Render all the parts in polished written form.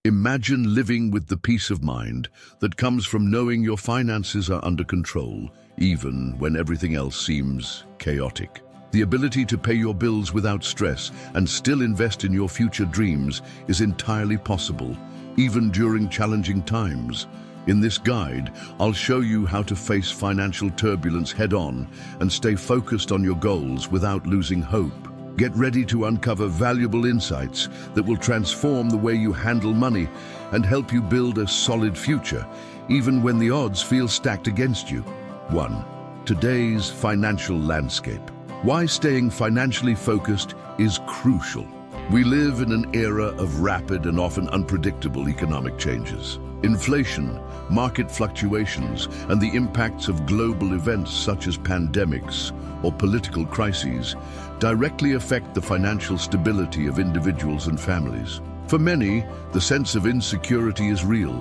Imagine living with the peace of mind that comes from knowing your finances are under control, even when everything else seems chaotic. The ability to pay your bills without stress and still invest in your future dreams is entirely possible, even during challenging times. In this guide, I'll show you how to face financial turbulence head-on and stay focused on your goals without losing hope. Get ready to uncover valuable insights that will transform the way you handle money and help you build a solid future, even when the odds feel stacked against you. 1. Today's financial landscape. Why staying financially focused is crucial. We live in an era of rapid and often unpredictable economic changes. Inflation, market fluctuations, and the impacts of global events such as pandemics or political crises directly affect the financial stability of individuals and families. For many, the sense of insecurity is real.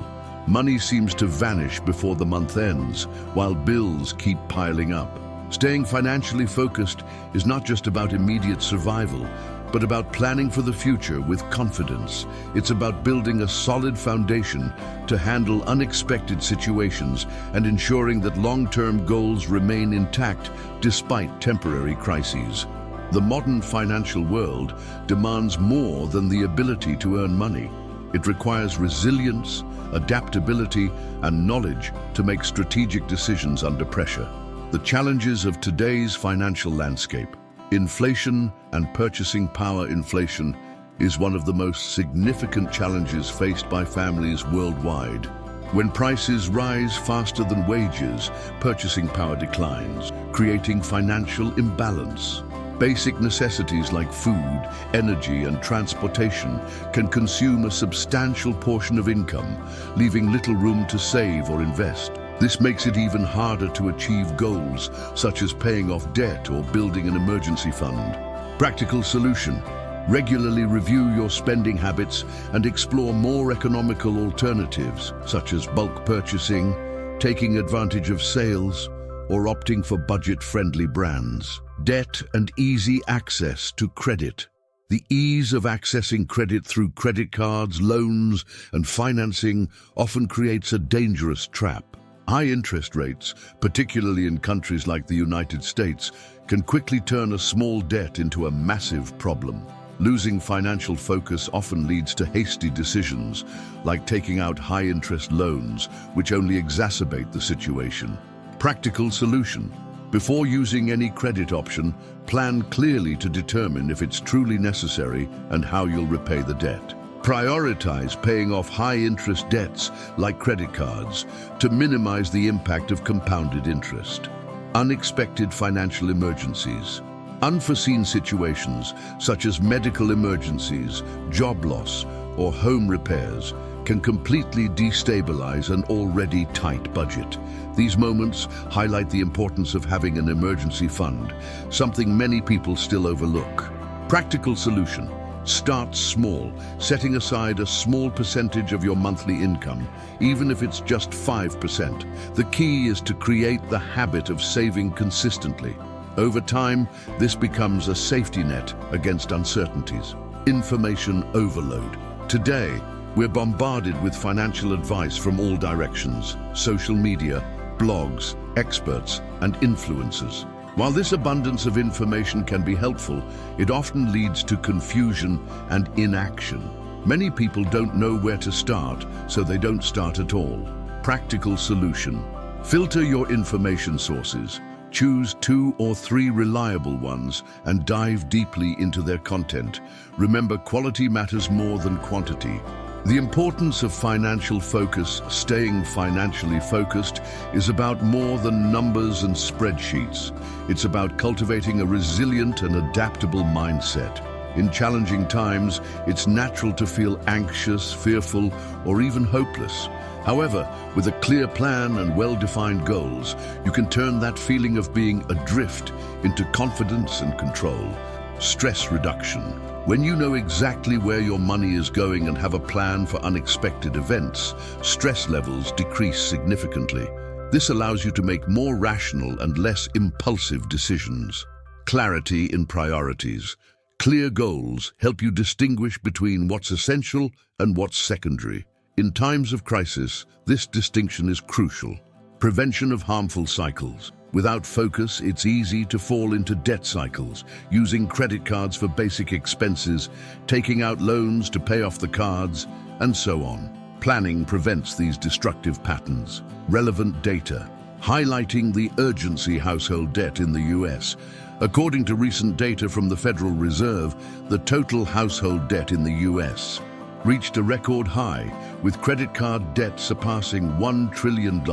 Money seems to vanish before the month ends, while bills keep piling up. Staying financially focused is not just about immediate survival, but about planning for the future with confidence. It's about building a solid foundation to handle unexpected situations and ensuring that long-term goals remain intact despite temporary crises. The modern financial world demands more than the ability to earn money. It requires resilience, adaptability, and knowledge to make strategic decisions under pressure. The challenges of today's financial landscape. Inflation and purchasing power. Inflation is one of the most significant challenges faced by families worldwide. When prices rise faster than wages, purchasing power declines, creating financial imbalance. Basic necessities like food, energy, and transportation can consume a substantial portion of income, leaving little room to save or invest. This makes it even harder to achieve goals, such as paying off debt or building an emergency fund. Practical solution. Regularly review your spending habits and explore more economical alternatives, such as bulk purchasing, taking advantage of sales, or opting for budget-friendly brands. Debt and easy access to credit. The ease of accessing credit through credit cards, loans, and financing often creates a dangerous trap. High interest rates, particularly in countries like the United States, can quickly turn a small debt into a massive problem. Losing financial focus often leads to hasty decisions, like taking out high-interest loans, which only exacerbate the situation. Practical solution. Before using any credit option, plan clearly to determine if it's truly necessary and how you'll repay the debt. Prioritize paying off high-interest debts like credit cards to minimize the impact of compounded interest. Unexpected financial emergencies. Unforeseen situations such as medical emergencies, job loss, or home repairs can completely destabilize an already tight budget. These moments highlight the importance of having an emergency fund, something many people still overlook. Practical solution. Start small, setting aside a small percentage of your monthly income, even if it's just 5%. The key is to create the habit of saving consistently. Over time, this becomes a safety net against uncertainties. Information overload. Today, we're bombarded with financial advice from all directions: social media, blogs, experts, and influencers. While this abundance of information can be helpful, it often leads to confusion and inaction. Many people don't know where to start, so they don't start at all. Practical solution. Filter your information sources. Choose 2 or 3 reliable ones and dive deeply into their content. Remember, quality matters more than quantity. The importance of financial focus. Staying financially focused is about more than numbers and spreadsheets. It's about cultivating a resilient and adaptable mindset. In challenging times, it's natural to feel anxious, fearful, or even hopeless. However, with a clear plan and well-defined goals, you can turn that feeling of being adrift into confidence and control. Stress reduction. When you know exactly where your money is going and have a plan for unexpected events, stress levels decrease significantly. This allows you to make more rational and less impulsive decisions. Clarity in priorities. Clear goals help you distinguish between what's essential and what's secondary. In times of crisis, this distinction is crucial. Prevention of harmful cycles. Without focus, it's easy to fall into debt cycles, using credit cards for basic expenses, taking out loans to pay off the cards, and so on. Planning prevents these destructive patterns. Relevant data, highlighting the urgency household debt in the US. According to recent data from the Federal Reserve, the total household debt in the US reached a record high, with credit card debt surpassing $1 trillion.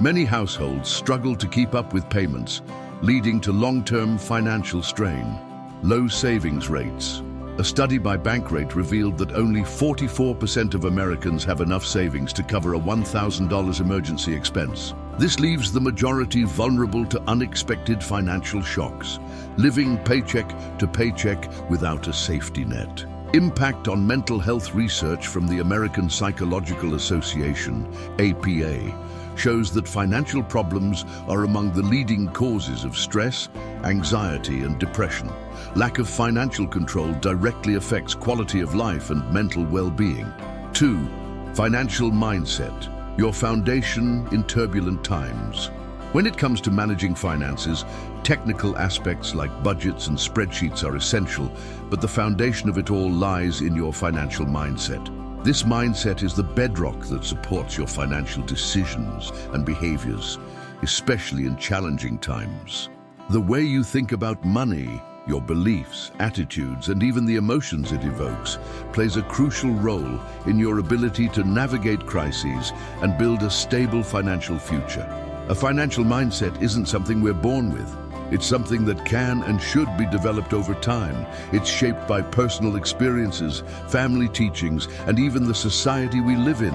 Many households struggle to keep up with payments, leading to long-term financial strain. Low savings rates. A study by Bankrate revealed that only 44% of Americans have enough savings to cover a $1,000 emergency expense. This leaves the majority vulnerable to unexpected financial shocks, living paycheck to paycheck without a safety net. Impact on mental health. Research from the American Psychological Association, APA, shows that financial problems are among the leading causes of stress, anxiety, and depression. Lack of financial control directly affects quality of life and mental well-being. 2. Financial mindset, your foundation in turbulent times. When it comes to managing finances, technical aspects like budgets and spreadsheets are essential, but the foundation of it all lies in your financial mindset. This mindset is the bedrock that supports your financial decisions and behaviors, especially in challenging times. The way you think about money, your beliefs, attitudes, and even the emotions it evokes plays a crucial role in your ability to navigate crises and build a stable financial future. A financial mindset isn't something we're born with. It's something that can and should be developed over time. It's shaped by personal experiences, family teachings, and even the society we live in.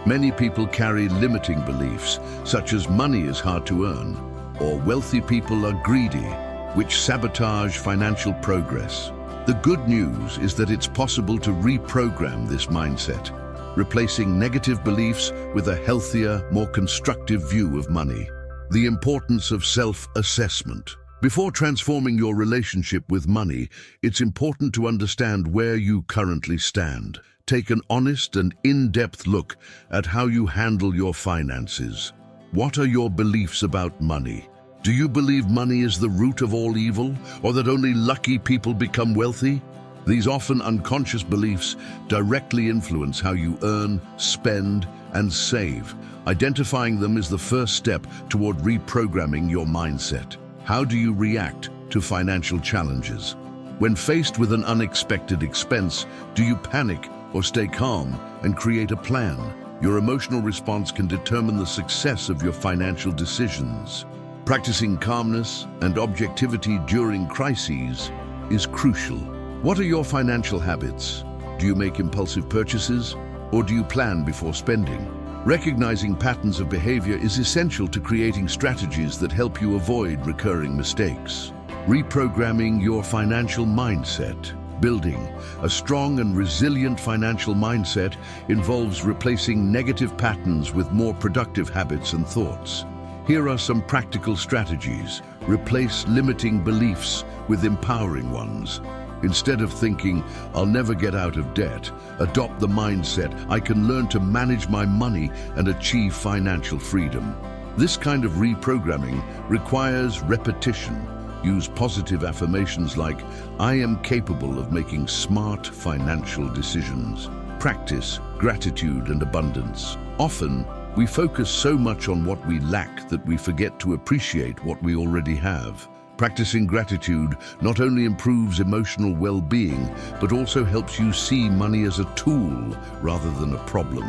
Many people carry limiting beliefs, such as money is hard to earn, or wealthy people are greedy, which sabotage financial progress. The good news is that it's possible to reprogram this mindset, replacing negative beliefs with a healthier, more constructive view of money. The importance of self-assessment. Before transforming your relationship with money, it's important to understand where you currently stand. Take an honest and in-depth look at how you handle your finances. What are your beliefs about money? Do you believe money is the root of all evil, or that only lucky people become wealthy? These often unconscious beliefs directly influence how you earn, spend, and save. Identifying them is the first step toward reprogramming your mindset. How do you react to financial challenges? When faced with an unexpected expense, do you panic or stay calm and create a plan? Your emotional response can determine the success of your financial decisions. Practicing calmness and objectivity during crises is crucial. What are your financial habits? Do you make impulsive purchases, or do you plan before spending? Recognizing patterns of behavior is essential to creating strategies that help you avoid recurring mistakes. Reprogramming your financial mindset. Building a strong and resilient financial mindset involves replacing negative patterns with more productive habits and thoughts. Here are some practical strategies. Replace limiting beliefs with empowering ones. Instead of thinking, "I'll never get out of debt," adopt the mindset, "I can learn to manage my money and achieve financial freedom." This kind of reprogramming requires repetition. Use positive affirmations like, "I am capable of making smart financial decisions." Practice gratitude and abundance. Often, we focus so much on what we lack that we forget to appreciate what we already have. Practicing gratitude not only improves emotional well-being, but also helps you see money as a tool rather than a problem.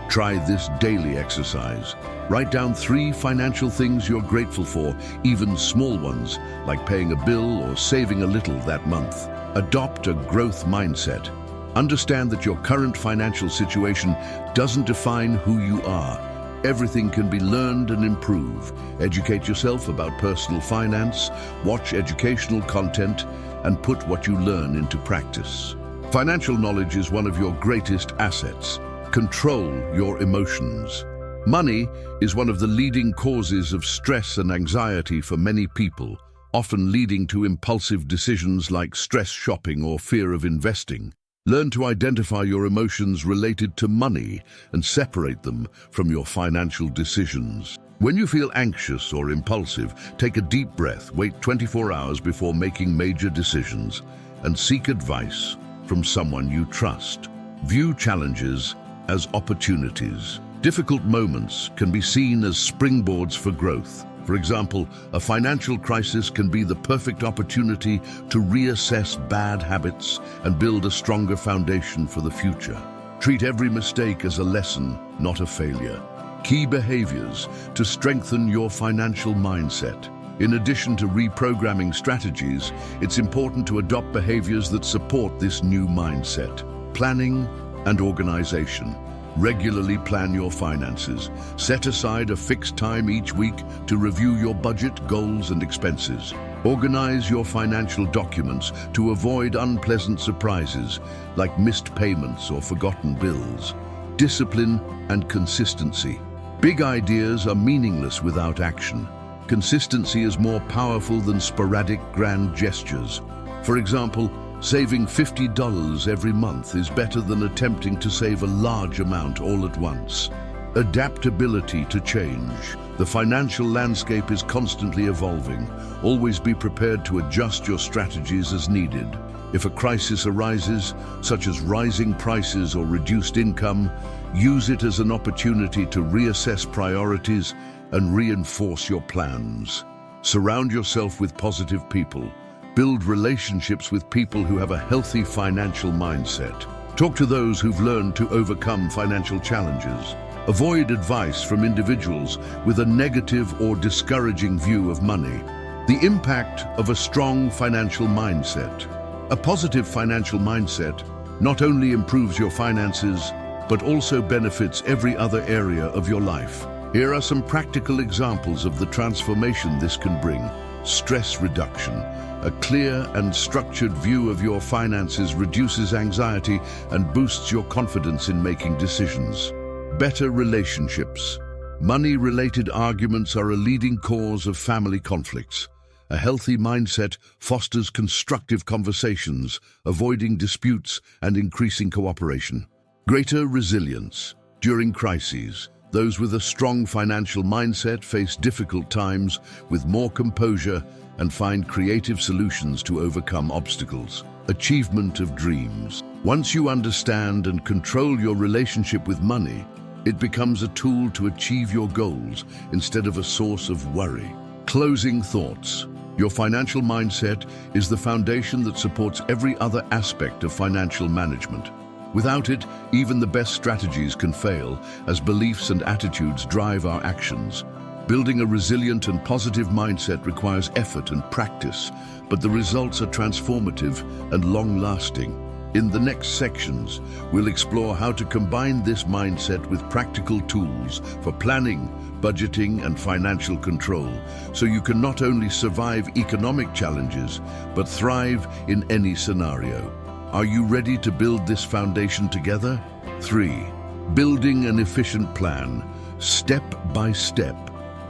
Try this daily exercise. Write down 3 financial things you're grateful for, even small ones, like paying a bill or saving a little that month. Adopt a growth mindset. Understand that your current financial situation doesn't define who you are. Everything can be learned and improved. Educate yourself about personal finance, watch educational content, and put what you learn into practice. Financial knowledge is one of your greatest assets. Control your emotions. Money is one of the leading causes of stress and anxiety for many people. often leading to impulsive decisions like stress shopping or fear of investing. Learn to identify your emotions related to money and separate them from your financial decisions. When you feel anxious or impulsive, take a deep breath, wait 24 hours before making major decisions, and seek advice from someone you trust. View challenges as opportunities. Difficult moments can be seen as springboards for growth. For example, a financial crisis can be the perfect opportunity to reassess bad habits and build a stronger foundation for the future. Treat every mistake as a lesson, not a failure. Key behaviors to strengthen your financial mindset. In addition to reprogramming strategies, it's important to adopt behaviors that support this new mindset. Planning and organization. Regularly plan your finances. Set aside a fixed time each week to review your budget, goals, and expenses. Organize your financial documents to avoid unpleasant surprises like missed payments or forgotten bills. Discipline and consistency. Big ideas are meaningless without action. Consistency is more powerful than sporadic grand gestures. For example, saving $50 every month is better than attempting to save a large amount all at once. Adaptability to change. The financial landscape is constantly evolving. Always be prepared to adjust your strategies as needed. If a crisis arises, such as rising prices or reduced income, use it as an opportunity to reassess priorities and reinforce your plans. Surround yourself with positive people. Build relationships with people who have a healthy financial mindset. Talk to those who've learned to overcome financial challenges. Avoid advice from individuals with a negative or discouraging view of money. The impact of a strong financial mindset. A positive financial mindset not only improves your finances, but also benefits every other area of your life. Here are some practical examples of the transformation this can bring. Stress reduction. A clear and structured view of your finances reduces anxiety and boosts your confidence in making decisions. Better relationships. Money-related arguments are a leading cause of family conflicts. A healthy mindset fosters constructive conversations, avoiding disputes and increasing cooperation. Greater resilience. During crises, those with a strong financial mindset face difficult times with more composure and find creative solutions to overcome obstacles. Achievement of dreams. Once you understand and control your relationship with money, it becomes a tool to achieve your goals instead of a source of worry. Closing thoughts. Your financial mindset is the foundation that supports every other aspect of financial management. Without it, even the best strategies can fail, as beliefs and attitudes drive our actions. Building a resilient and positive mindset requires effort and practice, but the results are transformative and long-lasting. In the next sections, we'll explore how to combine this mindset with practical tools for planning, budgeting, and financial control, so you can not only survive economic challenges, but thrive in any scenario. Are you ready to build this foundation together? 3. Building an efficient plan, step by step.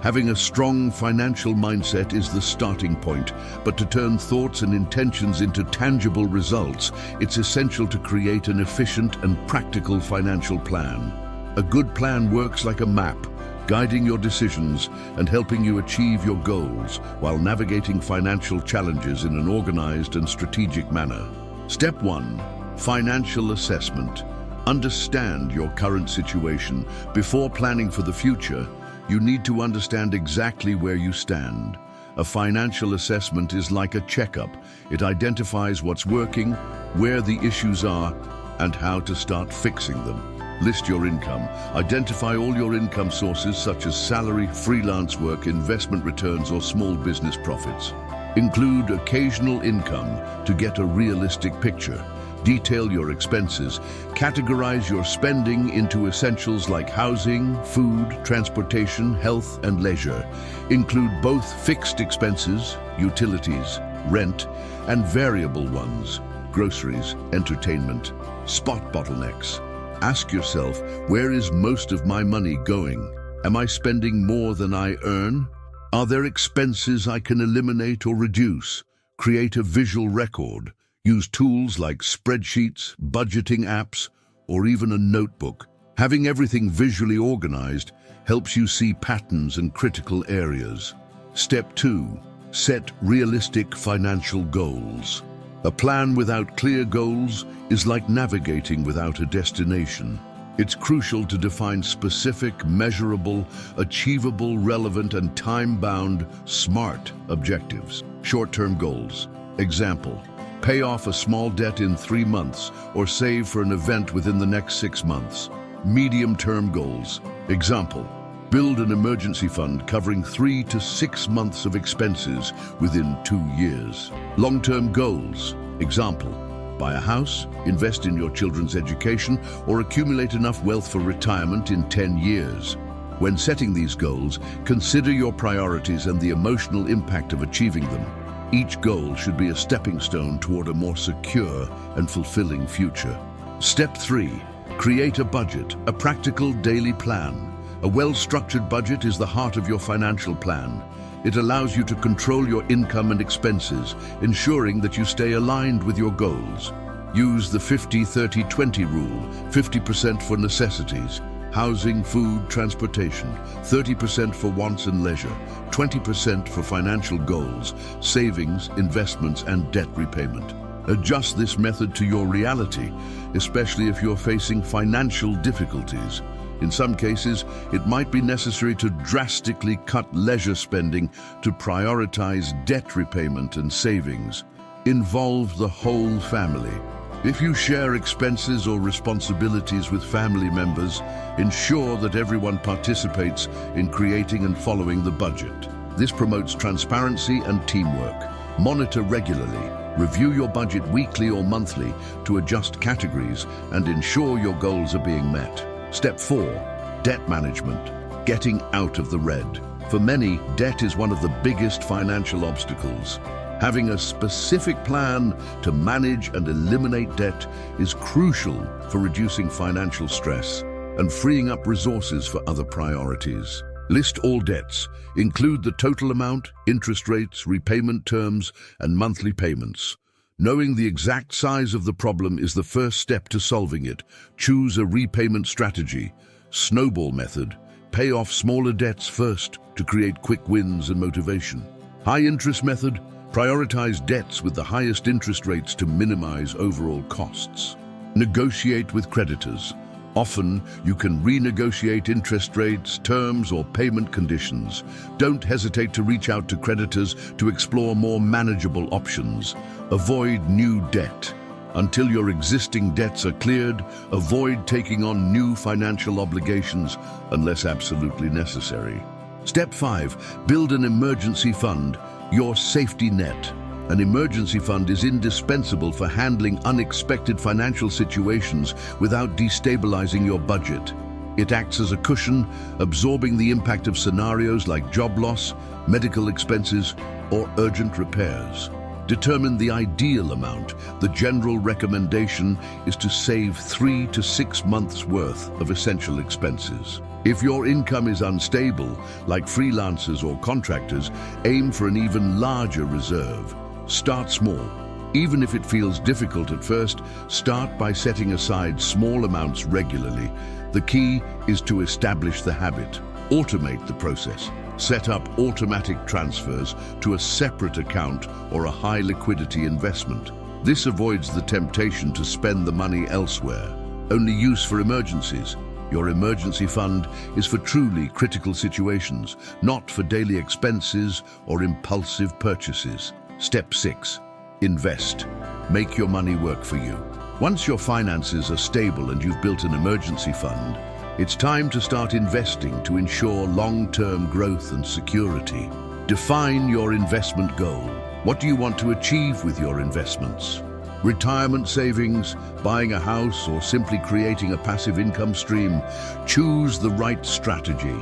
Having a strong financial mindset is the starting point, but to turn thoughts and intentions into tangible results, it's essential to create an efficient and practical financial plan. A good plan works like a map, guiding your decisions and helping you achieve your goals while navigating financial challenges in an organized and strategic manner. Step 1. Financial assessment. Understand your current situation. Before planning for the future, you need to understand exactly where you stand. A financial assessment is like a checkup. It identifies what's working, where the issues are, and how to start fixing them. List your income. Identify all your income sources such as salary, freelance work, investment returns, or small business profits. Include occasional income to get a realistic picture. Detail your expenses. Categorize your spending into essentials like housing, food, transportation, health, and leisure. Include both fixed expenses, utilities, rent, and variable ones, groceries, entertainment. Spot bottlenecks. Ask yourself, where is most of my money going? Am I spending more than I earn? Are there expenses I can eliminate or reduce? Create a visual record. Use tools like spreadsheets, budgeting apps, or even a notebook. Having everything visually organized helps you see patterns and critical areas. Step 2. Set realistic financial goals. A plan without clear goals is like navigating without a destination. It's crucial to define specific, measurable, achievable, relevant, and time-bound, SMART objectives. Short-term goals. Example: pay off a small debt in 3 months or save for an event within the next 6 months. Medium-term goals. Example: build an emergency fund covering 3 to 6 months of expenses within 2 years. Long-term goals. Example: buy a house, invest in your children's education, or accumulate enough wealth for retirement in 10 years. When setting these goals, consider your priorities and the emotional impact of achieving them. Each goal should be a stepping stone toward a more secure and fulfilling future. Step 3. Create a budget, a practical daily plan. A well-structured budget is the heart of your financial plan. It allows you to control your income and expenses, ensuring that you stay aligned with your goals. Use the 50-30-20 rule, 50% for necessities, housing, food, transportation, 30% for wants and leisure, 20% for financial goals, savings, investments, and debt repayment. Adjust this method to your reality, especially if you're facing financial difficulties. In some cases, it might be necessary to drastically cut leisure spending to prioritize debt repayment and savings. Involve the whole family. If you share expenses or responsibilities with family members, ensure that everyone participates in creating and following the budget. This promotes transparency and teamwork. Monitor regularly. Review your budget weekly or monthly to adjust categories and ensure your goals are being met. Step 4. Debt management. Getting out of the red. For many, debt is one of the biggest financial obstacles. Having a specific plan to manage and eliminate debt is crucial for reducing financial stress and freeing up resources for other priorities. List all debts. Include the total amount, interest rates, repayment terms, and monthly payments. Knowing the exact size of the problem is the first step to solving it. Choose a repayment strategy. Snowball method. Pay off smaller debts first to create quick wins and motivation. High interest method. Prioritize debts with the highest interest rates to minimize overall costs. Negotiate with creditors. Often, you can renegotiate interest rates, terms, or payment conditions. Don't hesitate to reach out to creditors to explore more manageable options. Avoid new debt. Until your existing debts are cleared, avoid taking on new financial obligations unless absolutely necessary. Step 5. Build an emergency fund, your safety net. An emergency fund is indispensable for handling unexpected financial situations without destabilizing your budget. It acts as a cushion, absorbing the impact of scenarios like job loss, medical expenses, or urgent repairs. Determine the ideal amount. The general recommendation is to save 3 to 6 months' worth of essential expenses. If your income is unstable, like freelancers or contractors, aim for an even larger reserve. Start small. Even if it feels difficult at first, start by setting aside small amounts regularly. The key is to establish the habit. Automate the process. Set up automatic transfers to a separate account or a high liquidity investment. This avoids the temptation to spend the money elsewhere. Only use for emergencies. Your emergency fund is for truly critical situations, not for daily expenses or impulsive purchases. Step 6. Invest. Make your money work for you. Once your finances are stable and you've built an emergency fund, it's time to start investing to ensure long-term growth and security. Define your investment goal. What do you want to achieve with your investments? Retirement savings, buying a house, or simply creating a passive income stream? Choose the right strategy.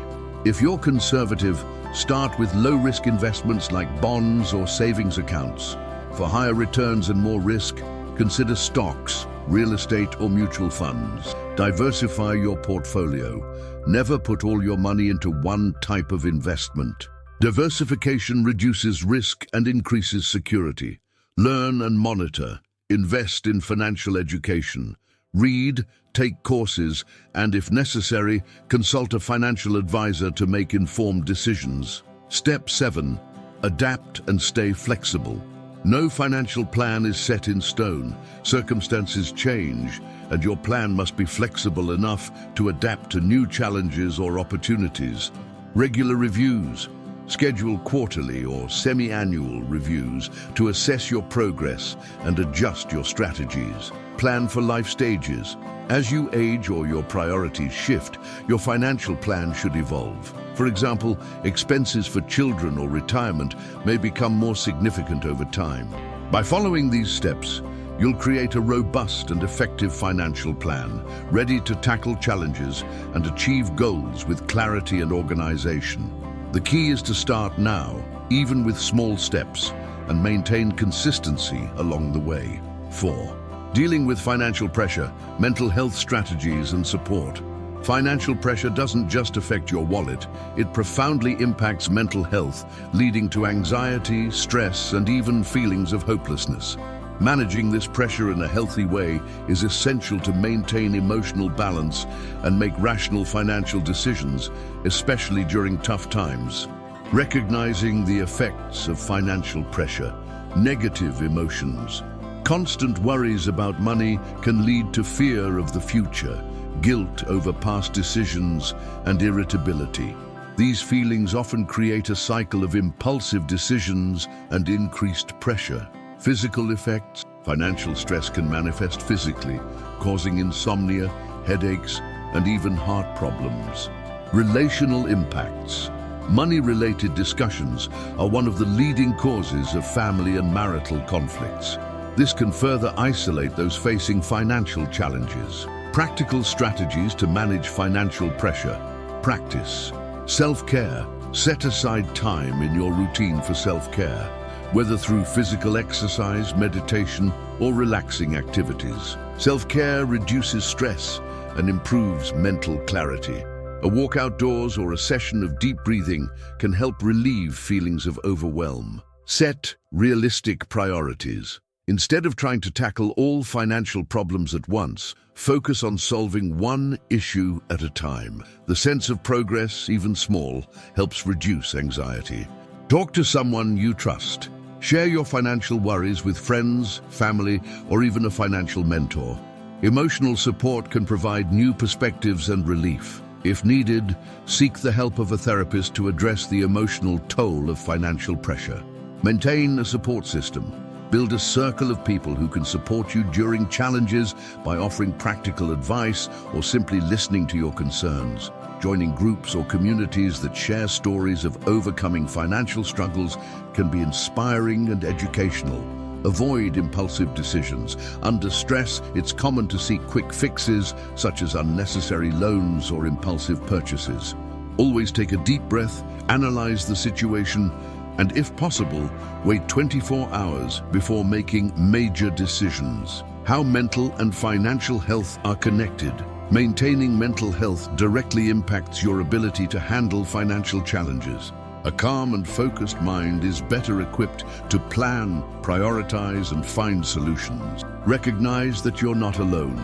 If you're conservative, start with low-risk investments like bonds or savings accounts. For higher returns and more risk, consider stocks, real estate, or mutual funds. Diversify your portfolio. Never put all your money into one type of investment. Diversification reduces risk and increases security. Learn and monitor. Invest in financial education. Read, take courses, and if necessary, consult a financial advisor to make informed decisions. Step 7. Adapt and stay flexible. No financial plan is set in stone. Circumstances change, and your plan must be flexible enough to adapt to new challenges or opportunities. Regular reviews. Schedule quarterly or semi-annual reviews to assess your progress and adjust your strategies. Plan for life stages. As you age or your priorities shift, your financial plan should evolve. For example, expenses for children or retirement may become more significant over time. By following these steps, you'll create a robust and effective financial plan, ready to tackle challenges and achieve goals with clarity and organization. The key is to start now, even with small steps, and maintain consistency along the way. 4. Dealing with financial pressure, mental health strategies and support. Financial pressure doesn't just affect your wallet, it profoundly impacts mental health, leading to anxiety, stress, and even feelings of hopelessness. Managing this pressure in a healthy way is essential to maintain emotional balance and make rational financial decisions, especially during tough times. Recognizing the effects of financial pressure, negative emotions. Constant worries about money can lead to fear of the future, guilt over past decisions, and irritability. These feelings often create a cycle of impulsive decisions and increased pressure. Physical effects. Financial stress can manifest physically, causing insomnia, headaches, and even heart problems. Relational impacts. Money-related discussions are one of the leading causes of family and marital conflicts. This can further isolate those facing financial challenges. Practical strategies to manage financial pressure. Practice. Self-care. Set aside time in your routine for self-care, whether through physical exercise, meditation, or relaxing activities. Self-care reduces stress and improves mental clarity. A walk outdoors or a session of deep breathing can help relieve feelings of overwhelm. Set realistic priorities. Instead of trying to tackle all financial problems at once, focus on solving one issue at a time. The sense of progress, even small, helps reduce anxiety. Talk to someone you trust. Share your financial worries with friends, family, or even a financial mentor. Emotional support can provide new perspectives and relief. If needed, seek the help of a therapist to address the emotional toll of financial pressure. Maintain a support system. Build a circle of people who can support you during challenges by offering practical advice or simply listening to your concerns. Joining groups or communities that share stories of overcoming financial struggles can be inspiring and educational. Avoid impulsive decisions. Under stress, it's common to seek quick fixes, such as unnecessary loans or impulsive purchases. Always take a deep breath, analyze the situation, and if possible, wait 24 hours before making major decisions. How mental and financial health are connected. Maintaining mental health directly impacts your ability to handle financial challenges. A calm and focused mind is better equipped to plan, prioritize, and find solutions. Recognize that you're not alone.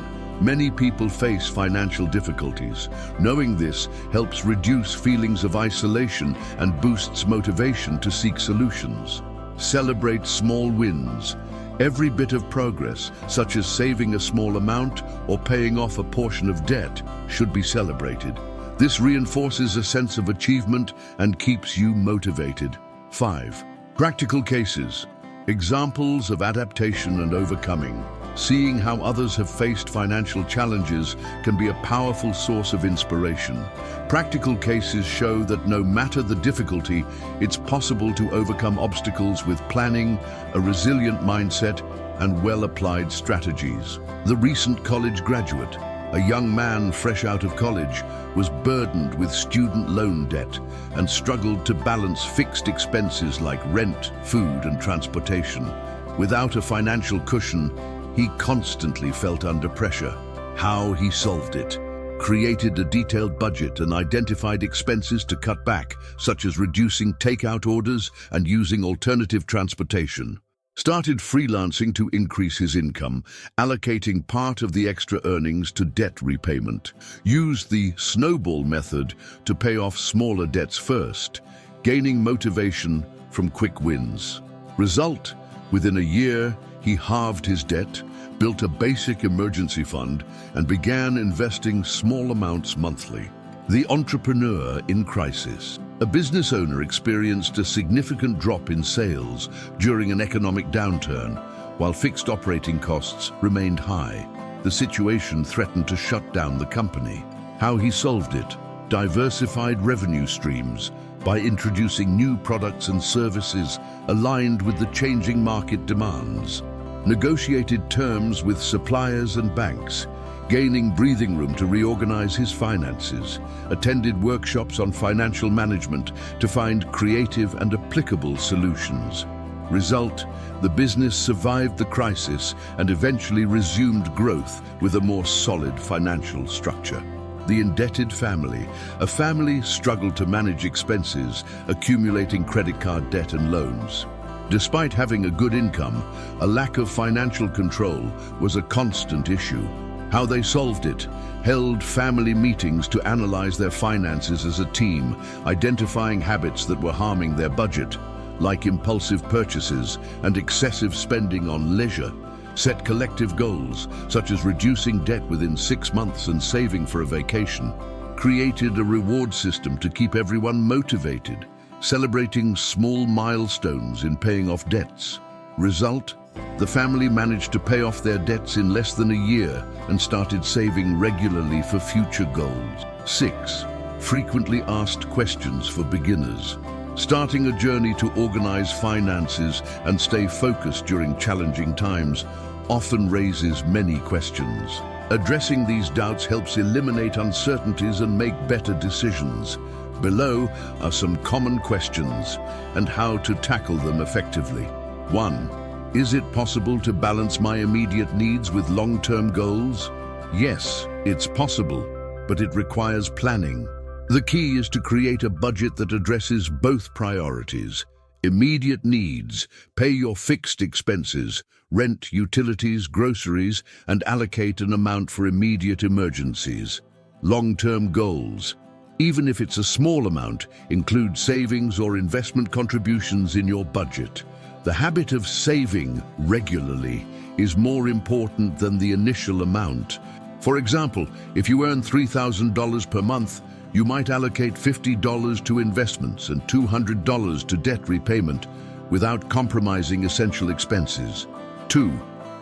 Many people face financial difficulties. Knowing this helps reduce feelings of isolation and boosts motivation to seek solutions. Celebrate small wins. Every bit of progress, such as saving a small amount or paying off a portion of debt, should be celebrated. This reinforces a sense of achievement and keeps you motivated. 5. Practical cases. Examples of adaptation and overcoming. Seeing how others have faced financial challenges can be a powerful source of inspiration. Practical cases show that no matter the difficulty, it's possible to overcome obstacles with planning, a resilient mindset, and well-applied strategies. The recent college graduate, a young man fresh out of college, was burdened with student loan debt and struggled to balance fixed expenses like rent, food, and transportation. Without a financial cushion, he constantly felt under pressure. How he solved it. created a detailed budget and identified expenses to cut back, such as reducing takeout orders and using alternative transportation. Started freelancing to increase his income, allocating part of the extra earnings to debt repayment. Used the snowball method to pay off smaller debts first, gaining motivation from quick wins. Result: within a year, he halved his debt, built a basic emergency fund, and began investing small amounts monthly. The entrepreneur in crisis. A business owner experienced a significant drop in sales during an economic downturn, while fixed operating costs remained high. The situation threatened to shut down the company. How he solved it: diversified revenue streams by introducing new products and services aligned with the changing market demands. Negotiated terms with suppliers and banks, gaining breathing room to reorganize his finances. Attended workshops on financial management to find creative and applicable solutions. Result: the business survived the crisis and eventually resumed growth with a more solid financial structure. The indebted family. A family struggled to manage expenses, accumulating credit card debt and loans. Despite having a good income, a lack of financial control was a constant issue. How they solved it: held family meetings to analyze their finances as a team, identifying habits that were harming their budget, like impulsive purchases and excessive spending on leisure. Set collective goals, such as reducing debt within 6 months and saving for a vacation. Created a reward system to keep everyone motivated, celebrating small milestones in paying off debts. Result: the family managed to pay off their debts in less than a year and started saving regularly for future goals. 6. Frequently asked questions for beginners. Starting a journey to organize finances and stay focused during challenging times often raises many questions. Addressing these doubts helps eliminate uncertainties and make better decisions. Below are some common questions and how to tackle them effectively. 1. Is it possible to balance my immediate needs with long-term goals? Yes, it's possible, but it requires planning. The key is to create a budget that addresses both priorities. Immediate needs: pay your fixed expenses, rent, utilities, groceries, and allocate an amount for immediate emergencies. Long-term goals: even if it's a small amount, include savings or investment contributions in your budget. The habit of saving regularly is more important than the initial amount. For example, if you earn $3,000 per month, you might allocate $50 to investments and $200 to debt repayment without compromising essential expenses. 2.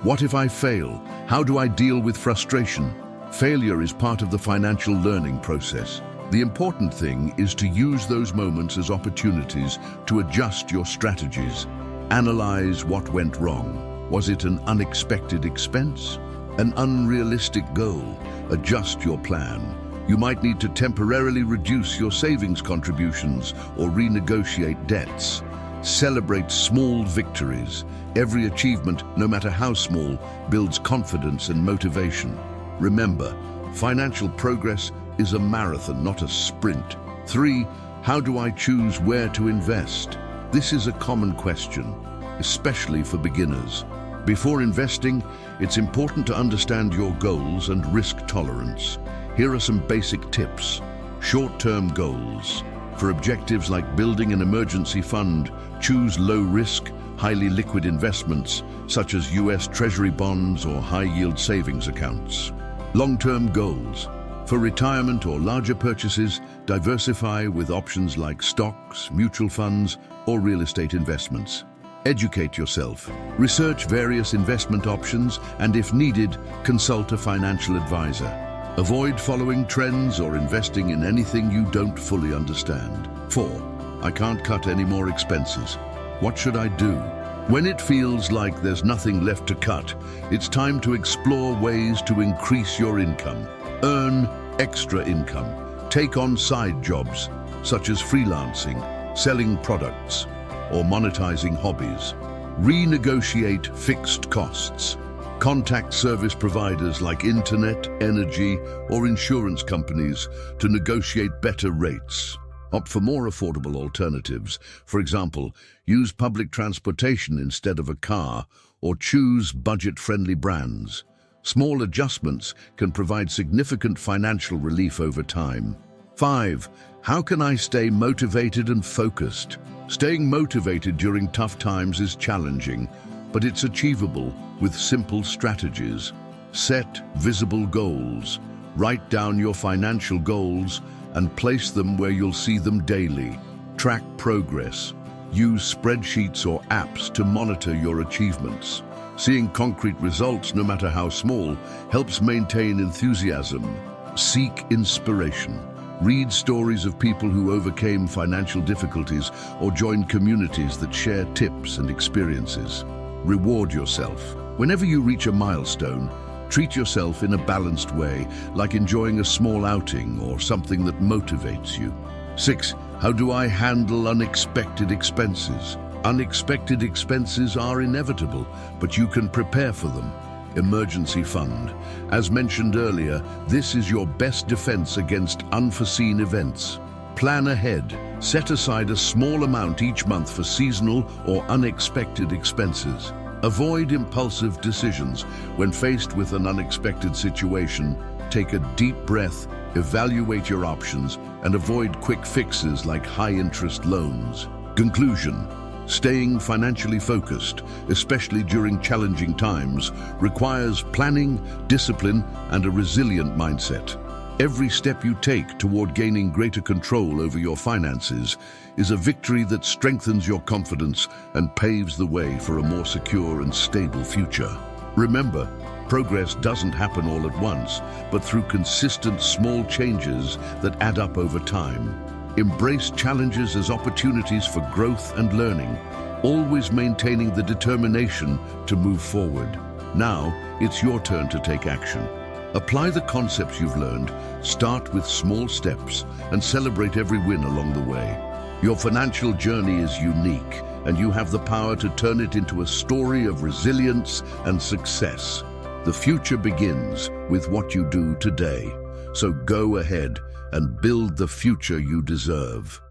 What if I fail? How do I deal with frustration? Failure is part of the financial learning process. The important thing is to use those moments as opportunities to adjust your strategies. Analyze what went wrong. Was it an unexpected expense? An unrealistic goal? Adjust your plan. You might need to temporarily reduce your savings contributions or renegotiate debts. Celebrate small victories. Every achievement, no matter how small, builds confidence and motivation. Remember, financial progress is a marathon, not a sprint. 3. How do I choose where to invest? This is a common question, especially for beginners. Before investing, it's important to understand your goals and risk tolerance. Here are some basic tips. Short-term goals. For objectives like building an emergency fund, choose low-risk, highly liquid investments, such as US Treasury bonds or high-yield savings accounts. Long-term goals. For retirement or larger purchases, diversify with options like stocks, mutual funds, or real estate investments. Educate yourself. Research various investment options and, if needed, consult a financial advisor. Avoid following trends or investing in anything you don't fully understand. 4. I can't cut any more expenses. What should I do? When it feels like there's nothing left to cut, it's time to explore ways to increase your income. Earn extra income. Take on side jobs, such as freelancing, selling products, or monetizing hobbies. Renegotiate fixed costs. Contact service providers like internet, energy, or insurance companies to negotiate better rates. Opt for more affordable alternatives. For example, use public transportation instead of a car, or choose budget-friendly brands. Small adjustments can provide significant financial relief over time. 5. How can I stay motivated and focused? Staying motivated during tough times is challenging, but it's achievable with simple strategies. Set visible goals. Write down your financial goals and place them where you'll see them daily. Track progress. Use spreadsheets or apps to monitor your achievements. Seeing concrete results, no matter how small, helps maintain enthusiasm. Seek inspiration. Read stories of people who overcame financial difficulties or join communities that share tips and experiences. Reward yourself. Whenever you reach a milestone, treat yourself in a balanced way, like enjoying a small outing or something that motivates you. 6. How do I handle unexpected expenses? Unexpected expenses are inevitable, but you can prepare for them. Emergency fund. As mentioned earlier, this is your best defense against unforeseen events. Plan ahead. Set aside a small amount each month for seasonal or unexpected expenses. Avoid impulsive decisions. When faced with an unexpected situation, take a deep breath, evaluate your options, and avoid quick fixes like high-interest loans. Conclusion. Staying financially focused, especially during challenging times, requires planning, discipline, and a resilient mindset. Every step you take toward gaining greater control over your finances is a victory that strengthens your confidence and paves the way for a more secure and stable future. Remember, progress doesn't happen all at once, but through consistent small changes that add up over time. Embrace challenges as opportunities for growth and learning, always maintaining the determination to move forward. Now, it's your turn to take action. Apply the concepts you've learned, start with small steps, and celebrate every win along the way. Your financial journey is unique, and you have the power to turn it into a story of resilience and success. The future begins with what you do today. So go ahead and build the future you deserve.